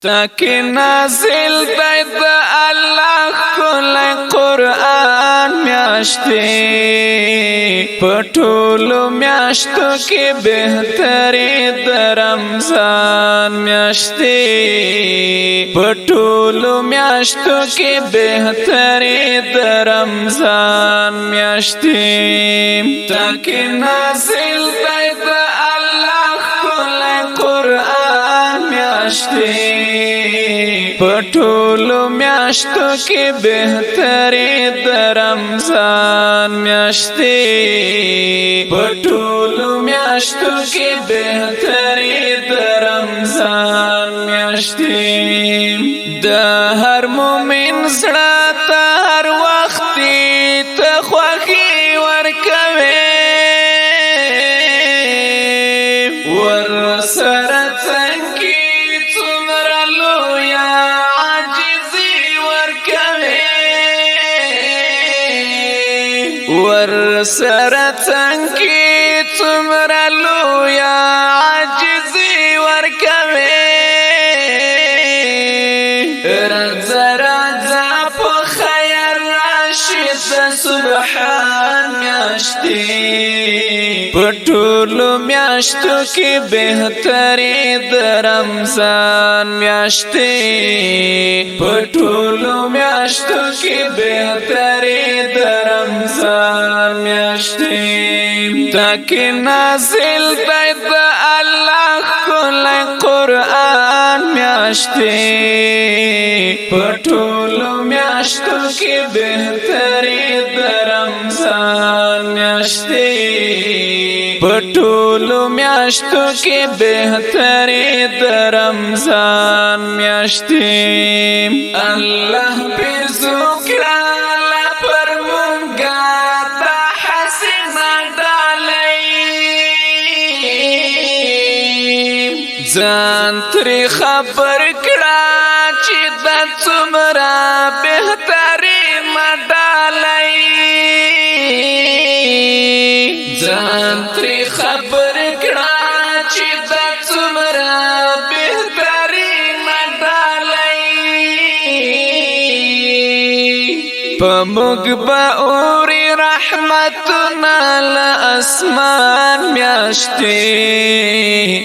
تاکي نازل دی د الله ښکلی قرآن میاشتې په ټولو میاشتو کې بهترې د رمضان میاشتې په ټولو میاشتو کې بهترې د رمضان میاشتې تاکي نازل دی د الله ښکلی قرآن میاشتې په ټولو میاشتو کې بهترې د رمضان میاشتې په ټولو میاشتو کې بهترې د رمضان میاشتې د هر مؤمن زړه ته هر وخت ته خوښي ورکوي ورسره څنګه څومره لویه عاجزي ورکوي ورسره څنګه څومره لویه عاجزي ورکوي راځه راځه په خیر راشي د سبحان میاشتې په ټولو میاشتو کې بهترې د رمضان میاشتې په ټولو میاشتو کې بهترې د رمضان میاشتې تاکي نازل دی د الله ښکلی قرآن میاشتې په ټولو میاشتو کې بهترې د رمضان میاشتې په ټولو میاشتو کې بهترې د رمضان میاشتې الله پیرزو کړه پر مونږه دا حسینه ډالۍ ځان ترې خبر کړه چې دا څومره بهترینه ډالۍ ځان ترې خبر کړه چې دا څومره بهترینه ډالۍ په موږ به اوري رحمتونه له اسمان میاشتې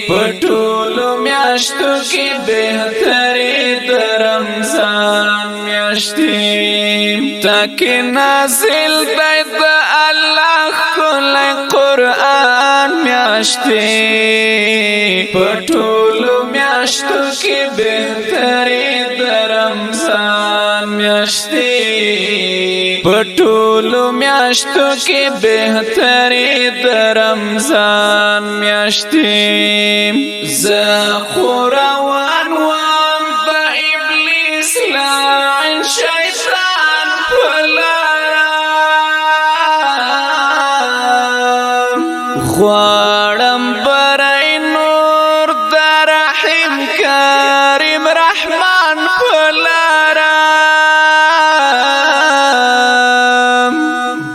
په ټولو میاشتو کې بهترې د رمضان میاشتې تاکي نازل دی د الله ښکلی قرآن میاشتې په ټولو میاشتو کې بهترې د رمضان میاشتې په ټولو میاشتو کې بهترې د رمضان میاشتې زه خو روان وم د ابلیس لعن شیطان په لاره غواړم بری نور د رحیم کریم رحمان په لاره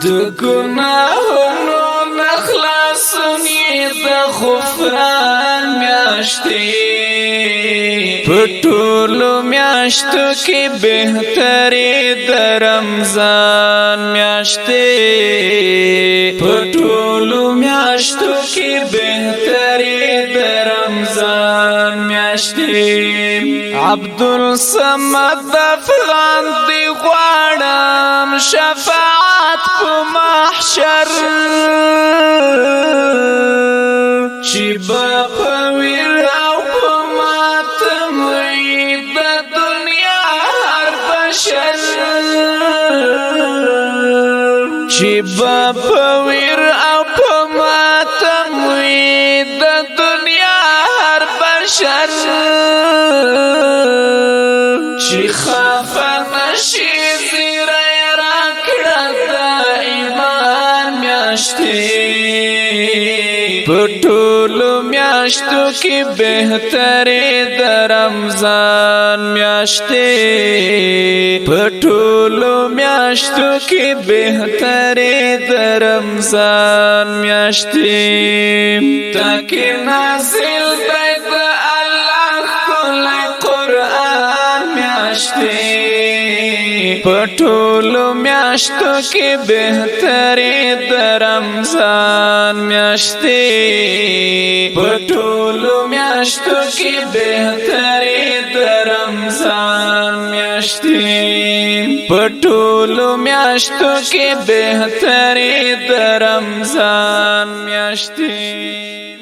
د ګناهونو نه خلاصون یې د غفران میاشتې په ټولو میاشتو کې بهترې د رمضان میاشتې په ټولو میاشتو کې بهترې د رمضان میاشتې عبدالصمد افغان دی غواړم شفاعت په محشر چې به په ویر او په ماتم وي د دنیا هر بشر چې به په ویر او په ماتم وي د دنیا هر بشر چې خفه نشي زیری راکړه د ایمان میاشتې په ټولو میاشتو کې بهترې د رمضان میاشتې په ټولو میاشتو کې بهترې د رمضان میاشتې تاکي نازل دی د الله ښکلی قرآن میاشتې پټولو میاشتو کې بهترې د رمضان میاشتې پټولو میاشتو کې بهترې د رمضان میاشتې پټولو میاشتو کې بهترې د رمضان میاشتې